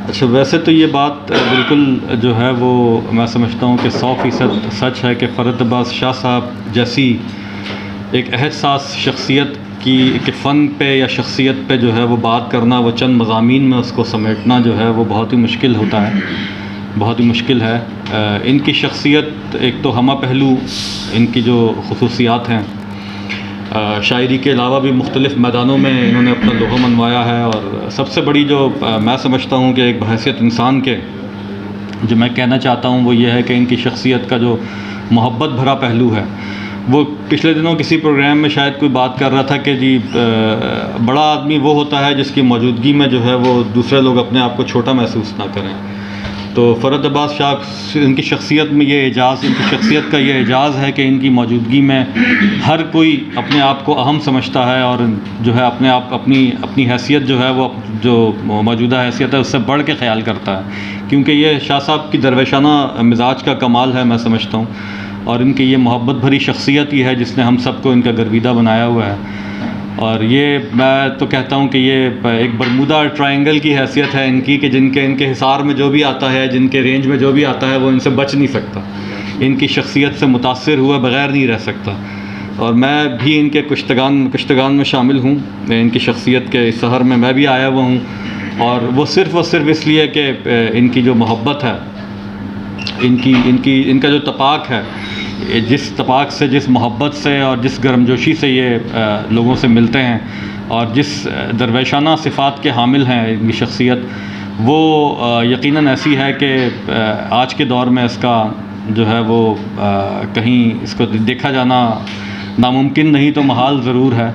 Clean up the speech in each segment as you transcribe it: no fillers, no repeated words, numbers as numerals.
اچھا، ویسے تو یہ بات بالکل جو ہے وہ میں سمجھتا ہوں کہ 100% سچ ہے کہ فرت عباس شاہ صاحب جیسی ایک احساس شخصیت کہ فن پہ یا شخصیت پہ جو ہے وہ بات کرنا، وہ چند مضامین میں اس کو سمیٹنا جو ہے وہ بہت ہی مشکل ہوتا ہے، بہت ہی مشکل ہے۔ ان کی شخصیت ایک تو ہمہ پہلو، ان کی جو خصوصیات ہیں، شاعری کے علاوہ بھی مختلف میدانوں میں انہوں نے اپنا لوہا منوایا ہے، اور سب سے بڑی جو میں سمجھتا ہوں کہ ایک بحیثیت انسان کے جو میں کہنا چاہتا ہوں وہ یہ ہے کہ ان کی شخصیت کا جو محبت بھرا پہلو ہے، وہ پچھلے دنوں کسی پروگرام میں شاید کوئی بات کر رہا تھا کہ جی بڑا آدمی وہ ہوتا ہے جس کی موجودگی میں جو ہے وہ دوسرے لوگ اپنے آپ کو چھوٹا محسوس نہ کریں۔ تو فرت عباس شاہ ان کی شخصیت میں یہ اعجاز، ان کی شخصیت کا یہ اعجاز ہے کہ ان کی موجودگی میں ہر کوئی اپنے آپ کو اہم سمجھتا ہے، اور جو ہے اپنے آپ اپنی حیثیت جو ہے وہ جو موجودہ حیثیت ہے اس سے بڑھ کے خیال کرتا ہے، کیونکہ یہ شاہ صاحب کی درویشانہ مزاج کا کمال ہے میں سمجھتا ہوں، اور ان کی یہ محبت بھری شخصیت ہی ہے جس نے ہم سب کو ان کا گرویدہ بنایا ہوا ہے۔ اور یہ میں تو کہتا ہوں کہ یہ ایک برمودا ٹرائنگل کی حیثیت ہے ان کی، کہ ان کے حصار میں جو بھی آتا ہے، جن کے رینج میں جو بھی آتا ہے وہ ان سے بچ نہیں سکتا، ان کی شخصیت سے متاثر ہوئے بغیر نہیں رہ سکتا۔ اور میں بھی ان کے کشتگان میں شامل ہوں، ان کی شخصیت کے اس سحر میں بھی آیا ہوا ہوں، اور وہ صرف اس لیے کہ ان کی جو محبت ہے، ان کا جو تپاک ہے، جس تپاک سے، جس محبت سے اور جس گرمجوشی سے یہ لوگوں سے ملتے ہیں، اور جس درویشانہ صفات کے حامل ہیں ان کی شخصیت، وہ یقیناً ایسی ہے کہ آج کے دور میں اس کا جو ہے وہ کہیں اس کو دیکھا جانا ناممکن نہیں تو محال ضرور ہے۔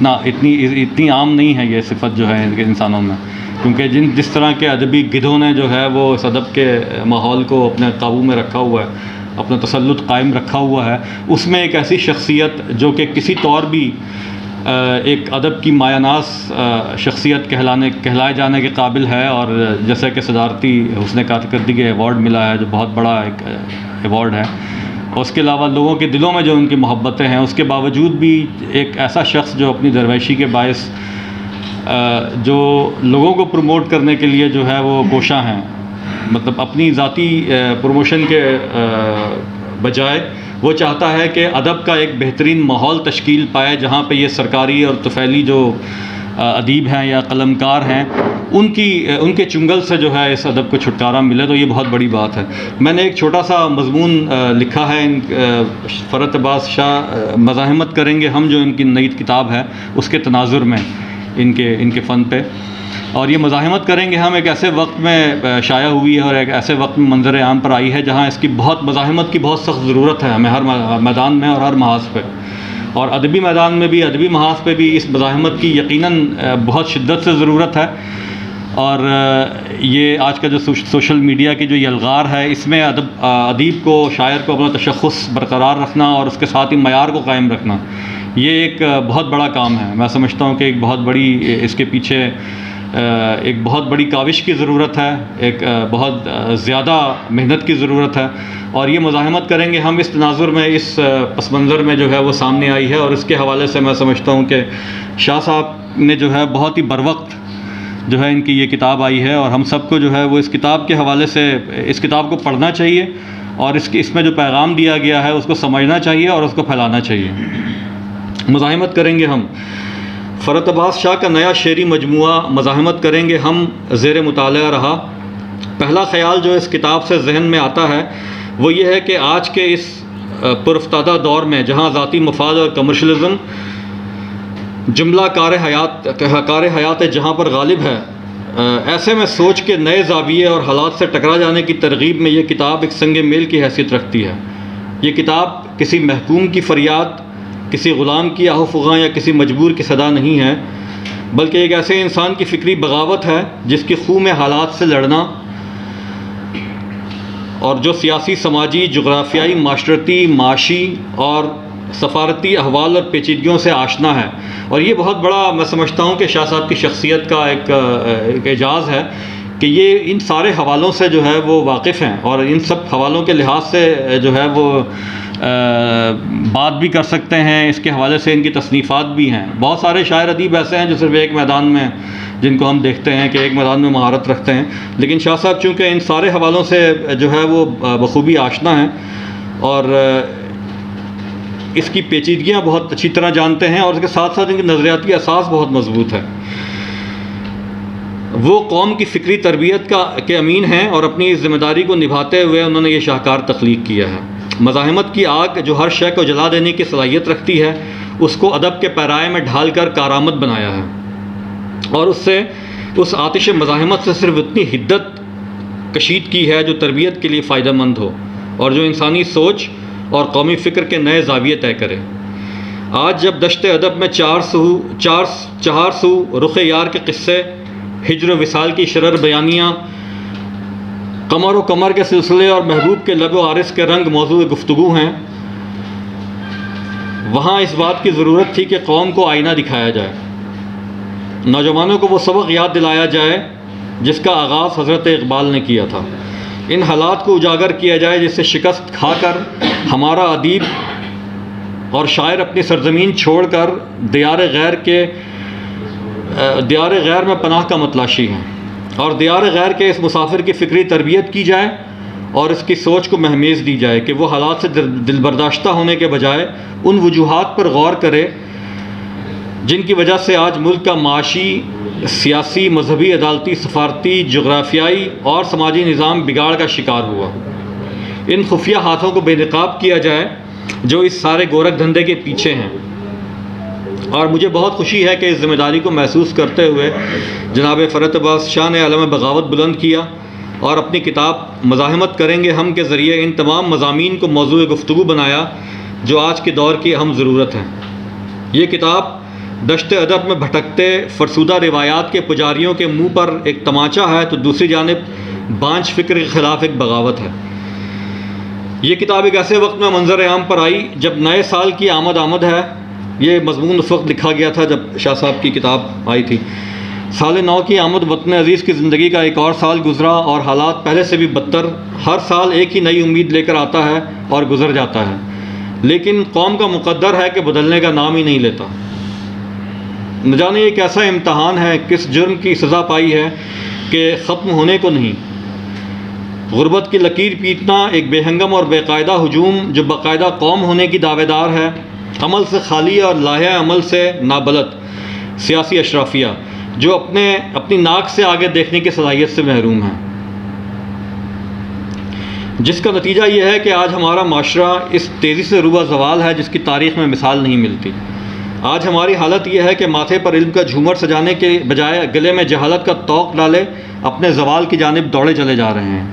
اتنی عام نہیں ہے یہ صفت جو ہے ان کے انسانوں میں، کیونکہ جس طرح کے ادبی گدھوں نے جو ہے وہ اس ادب کے ماحول کو اپنے قابو میں رکھا ہوا ہے، اپنا تسلط قائم رکھا ہوا ہے، اس میں ایک ایسی شخصیت جو کہ کسی طور بھی ایک ادب کی مایہ ناز شخصیت کہلائے جانے کے قابل ہے، اور جیسے کہ صدارتی حسن کارکردگی ایوارڈ ملا ہے جو بہت بڑا ایک ایوارڈ ہے، اور اس کے علاوہ لوگوں کے دلوں میں جو ان کی محبتیں ہیں، اس کے باوجود بھی ایک ایسا شخص جو اپنی درویشی کے باعث جو لوگوں کو پروموٹ کرنے کے لیے جو ہے وہ کوشاں ہیں، مطلب اپنی ذاتی پروموشن کے بجائے وہ چاہتا ہے کہ ادب کا ایک بہترین ماحول تشکیل پائے جہاں پہ یہ سرکاری اور طفیلی جو ادیب ہیں یا قلمکار ہیں ان کے چنگل سے جو ہے اس ادب کو چھٹکارا ملے، تو یہ بہت بڑی بات ہے۔ میں نے ایک چھوٹا سا مضمون لکھا ہے فرت عباس شاہ مزاحمت کریں گے ہم، جو ان کی نئی کتاب ہے اس کے تناظر میں ان کے فن پہ، اور یہ مزاحمت کریں گے ہم ایک ایسے وقت میں شائع ہوئی ہے اور ایک ایسے وقت میں منظر عام پر آئی ہے جہاں اس کی مزاحمت کی بہت سخت ضرورت ہے ہمیں، ہر میدان میں اور ہر محاذ پہ، اور ادبی میدان میں بھی، ادبی محاذ پہ بھی اس مزاحمت کی یقیناً بہت شدت سے ضرورت ہے۔ اور یہ آج کا جو سوشل میڈیا کی جو یہ الغار ہے، اس میں ادیب کو، شاعر کو اپنا تشخص برقرار رکھنا اور اس کے ساتھ ہی معیار کو قائم رکھنا، یہ ایک بہت بڑا کام ہے۔ میں سمجھتا ہوں کہ ایک بہت بڑی اس کے پیچھے ایک بہت بڑی کاوش کی ضرورت ہے، ایک بہت زیادہ محنت کی ضرورت ہے، اور یہ مزاحمت کریں گے ہم اس تناظر میں، اس پس منظر میں جو ہے وہ سامنے آئی ہے، اور اس کے حوالے سے میں سمجھتا ہوں کہ شاہ صاحب نے جو ہے بہت ہی بروقت جو ہے ان کی یہ کتاب آئی ہے، اور ہم سب کو جو ہے وہ اس کتاب کے حوالے سے اس کتاب کو پڑھنا چاہیے، اور اس میں جو پیغام دیا گیا ہے اس کو سمجھنا چاہیے اور اس کو پھیلانا چاہیے۔ مزاحمت کریں گے ہم، فرت عباس شاہ کا نیا شعری مجموعہ مزاحمت کریں گے ہم زیر مطالعہ رہا۔ پہلا خیال جو اس کتاب سے ذہن میں آتا ہے وہ یہ ہے کہ آج کے اس پرافتادہ دور میں جہاں ذاتی مفاد اور کمرشلزم جملہ کار حیات جہاں پر غالب ہے، ایسے میں سوچ کے نئے زاویے اور حالات سے ٹکرا جانے کی ترغیب میں یہ کتاب ایک سنگ میل کی حیثیت رکھتی ہے۔ یہ کتاب کسی محکوم کی فریاد، کسی غلام کی آہ و فغاں یا کسی مجبور کی صدا نہیں ہے، بلکہ ایک ایسے انسان کی فکری بغاوت ہے جس کی خوں میں حالات سے لڑنا اور جو سیاسی، سماجی، جغرافیائی، معاشرتی، معاشی اور سفارتی احوال اور پیچیدگیوں سے آشنا ہے۔ اور یہ بہت بڑا میں سمجھتا ہوں کہ شاہ صاحب کی شخصیت کا ایک اعجاز ہے کہ یہ ان سارے حوالوں سے جو ہے وہ واقف ہیں، اور ان سب حوالوں کے لحاظ سے جو ہے وہ بات بھی کر سکتے ہیں، اس کے حوالے سے ان کی تصنیفات بھی ہیں. بہت سارے شاعر ادیب ایسے ہیں جو صرف ایک میدان میں، جن کو ہم دیکھتے ہیں کہ ایک میدان میں مہارت رکھتے ہیں، لیکن شاہ صاحب چونکہ ان سارے حوالوں سے جو ہے وہ بخوبی آشنا ہیں اور اس کی پیچیدگیاں بہت اچھی طرح جانتے ہیں، اور اس کے ساتھ ساتھ ان کی نظریاتی اساس بہت مضبوط ہے. وہ قوم کی فکری تربیت کے امین ہیں اور اپنی اس ذمہ داری کو نبھاتے ہوئے انہوں نے یہ شاہکار تخلیق کیا ہے. مزاحمت کی آگ جو ہر شے کو جلا دینے کی صلاحیت رکھتی ہے، اس کو ادب کے پیرائے میں ڈھال کر کارآمد بنایا ہے، اور اس آتش مزاحمت سے صرف اتنی حدت کشید کی ہے جو تربیت کے لیے فائدہ مند ہو اور جو انسانی سوچ اور قومی فکر کے نئے زاویے طے کرے. آج جب دشت ادب میں چار سو رخ یار کے قصے، ہجر و وصال کی شرر بیانیاں، قمر و قمر کے سلسلے اور محبوب کے لب و عارض کے رنگ موضوع گفتگو ہیں، وہاں اس بات کی ضرورت تھی کہ قوم کو آئینہ دکھایا جائے، نوجوانوں کو وہ سبق یاد دلایا جائے جس کا آغاز حضرت اقبال نے کیا تھا. ان حالات کو اجاگر کیا جائے جس سے شکست کھا کر ہمارا ادیب اور شاعر اپنی سرزمین چھوڑ کر دیار غیر میں پناہ کا متلاشی ہیں، اور دیار غیر کے اس مسافر کی فکری تربیت کی جائے اور اس کی سوچ کو مہمیز دی جائے کہ وہ حالات سے دل برداشتہ ہونے کے بجائے ان وجوہات پر غور کرے جن کی وجہ سے آج ملک کا معاشی، سیاسی، مذہبی، عدالتی، سفارتی، جغرافیائی اور سماجی نظام بگاڑ کا شکار ہوا. ان خفیہ ہاتھوں کو بے نقاب کیا جائے جو اس سارے گورکھ دھندے کے پیچھے ہیں. اور مجھے بہت خوشی ہے کہ اس ذمہ داری کو محسوس کرتے ہوئے جناب فرت عباس شاہ نے علم بغاوت بلند کیا اور اپنی کتاب مزاحمت کریں گے ہم کے ذریعے ان تمام مضامین کو موضوع گفتگو بنایا جو آج کے دور کی اہم ضرورت ہے. یہ کتاب دشت ادب میں بھٹکتے فرسودہ روایات کے پجاریوں کے منہ پر ایک تماچا ہے تو دوسری جانب بانچ فکر کے خلاف ایک بغاوت ہے. یہ کتاب ایک ایسے وقت میں منظر عام پر آئی جب نئے سال کی آمد ہے. یہ مضمون اس وقت لکھا گیا تھا جب شاہ صاحب کی کتاب آئی تھی. سال نو کی آمد، وطن عزیز کی زندگی کا ایک اور سال گزرا اور حالات پہلے سے بھی بدتر. ہر سال ایک ہی نئی امید لے کر آتا ہے اور گزر جاتا ہے، لیکن قوم کا مقدر ہے کہ بدلنے کا نام ہی نہیں لیتا. نہ جانے یہ کیسا امتحان ہے، کس جرم کی سزا پائی ہے کہ ختم ہونے کو نہیں. غربت کی لکیر پیٹنا ایک بے ہنگم اور بے قاعدہ ہجوم جو باقاعدہ قوم ہونے کی دعوے دار ہے، عمل سے خالی اور لاہے عمل سے نابلد سیاسی اشرافیہ جو اپنی ناک سے آگے دیکھنے کی صلاحیت سے محروم ہیں، جس کا نتیجہ یہ ہے کہ آج ہمارا معاشرہ اس تیزی سے روبہ زوال ہے جس کی تاریخ میں مثال نہیں ملتی. آج ہماری حالت یہ ہے کہ ماتھے پر علم کا جھومر سجانے کے بجائے گلے میں جہالت کا طوق ڈالے اپنے زوال کی جانب دوڑے چلے جا رہے ہیں.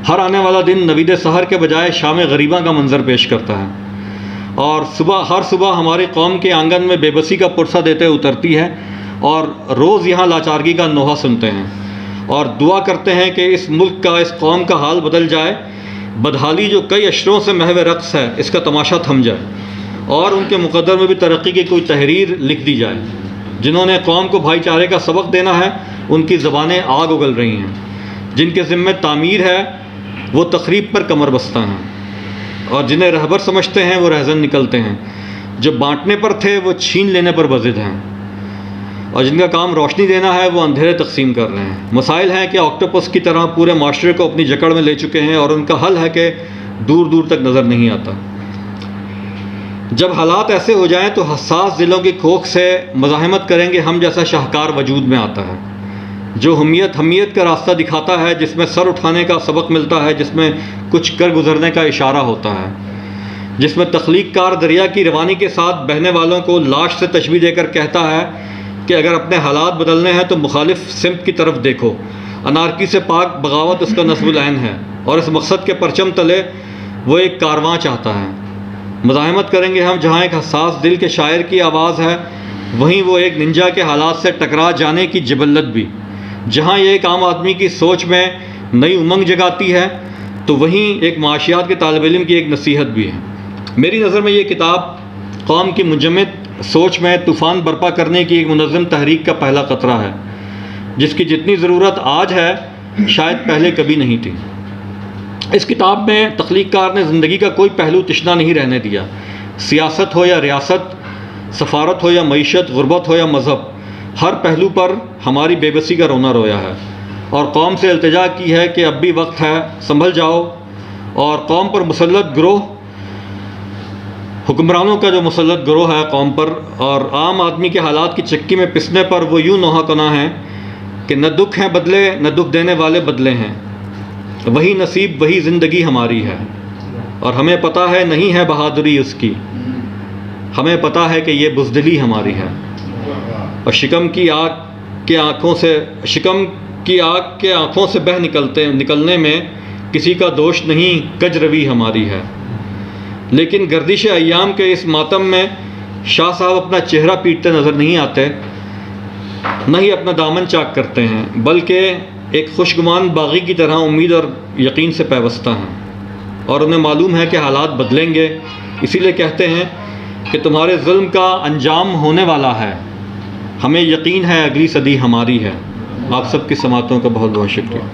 ہر آنے والا دن نوید سحر کے بجائے شام غریباں کا منظر پیش کرتا ہے، اور ہر صبح ہماری قوم کے آنگن میں بے بسی کا پرسہ دیتے اترتی ہے، اور روز یہاں لاچارگی کا نوحہ سنتے ہیں اور دعا کرتے ہیں کہ اس ملک کا، اس قوم کا حال بدل جائے. بدحالی جو کئی اشروں سے محو رقص ہے، اس کا تماشا تھم جائے اور ان کے مقدر میں بھی ترقی کی کوئی تحریر لکھ دی جائے. جنہوں نے قوم کو بھائی چارے کا سبق دینا ہے ان کی زبانیں آگ اگل رہی ہیں. جن کے ذمہ تعمیر ہے وہ تخریب پر کمر بستہ ہیں، اور جنہیں رہبر سمجھتے ہیں وہ رہزن نکلتے ہیں. جو بانٹنے پر تھے وہ چھین لینے پر بضد ہیں، اور جن کا کام روشنی دینا ہے وہ اندھیرے تقسیم کر رہے ہیں. مسائل ہیں کہ آکٹوپس کی طرح پورے معاشرے کو اپنی جکڑ میں لے چکے ہیں، اور ان کا حل ہے کہ دور دور تک نظر نہیں آتا. جب حالات ایسے ہو جائیں تو حساس دلوں کی کھوکھ سے مزاحمت کریں گے ہم جیسا شاہکار وجود میں آتا ہے جو ہمیت کا راستہ دکھاتا ہے، جس میں سر اٹھانے کا سبق ملتا ہے، جس میں کچھ کر گزرنے کا اشارہ ہوتا ہے، جس میں تخلیق کار دریا کی روانی کے ساتھ بہنے والوں کو لاش سے تشبیہ دے کر کہتا ہے کہ اگر اپنے حالات بدلنے ہیں تو مخالف سمت کی طرف دیکھو. انارکی سے پاک بغاوت اس کا نصب العین ہے، اور اس مقصد کے پرچم تلے وہ ایک کارواں چاہتا ہے. مزاحمت کریں گے ہم جہاں ایک حساس دل کے شاعر کی آواز ہے، وہیں وہ ایک ننجا کے حالات سے ٹکرا جانے کی جبلت بھی. جہاں یہ ایک عام آدمی کی سوچ میں نئی امنگ جگاتی ہے تو وہیں ایک معاشیات کے طالب علم کی ایک نصیحت بھی ہے. میری نظر میں یہ کتاب قوم کی منجمد سوچ میں طوفان برپا کرنے کی ایک منظم تحریک کا پہلا قطرہ ہے، جس کی جتنی ضرورت آج ہے شاید پہلے کبھی نہیں تھی. اس کتاب میں تخلیق کار نے زندگی کا کوئی پہلو تشنا نہیں رہنے دیا، سیاست ہو یا ریاست، سفارت ہو یا معیشت، غربت ہو یا مذہب، ہر پہلو پر ہماری بے بسی کا رونا رویا ہے، اور قوم سے التجا کی ہے کہ اب بھی وقت ہے، سنبھل جاؤ۔ اور قوم پر مسلط گروہ، حکمرانوں کا جو مسلط گروہ ہے قوم پر، اور عام آدمی کے حالات کی چکی میں پسنے پر وہ یوں نوحہ کنا ہیں کہ نہ دکھ ہیں بدلے، نہ دکھ دینے والے بدلے ہیں، وہی نصیب وہی زندگی ہماری ہے، اور ہمیں پتہ ہے نہیں ہے بہادری اس کی، ہمیں پتہ ہے کہ یہ بزدلی ہماری ہے، اور شکم کی آگ کے آنکھوں سے بہہ نکلنے میں کسی کا دوش نہیں، کج روی ہماری ہے۔ لیکن گردش ایام کے اس ماتم میں شاہ صاحب اپنا چہرہ پیٹتے نظر نہیں آتے، نہ ہی اپنا دامن چاک کرتے ہیں، بلکہ ایک خوشگمان باغی کی طرح امید اور یقین سے پیوستہ ہیں، اور انہیں معلوم ہے کہ حالات بدلیں گے، اسی لیے کہتے ہیں کہ تمہارے ظلم کا انجام ہونے والا ہے، ہمیں یقین ہے اگلی صدی ہماری ہے۔ آپ سب کی سماعتوں کا بہت بہت شکریہ۔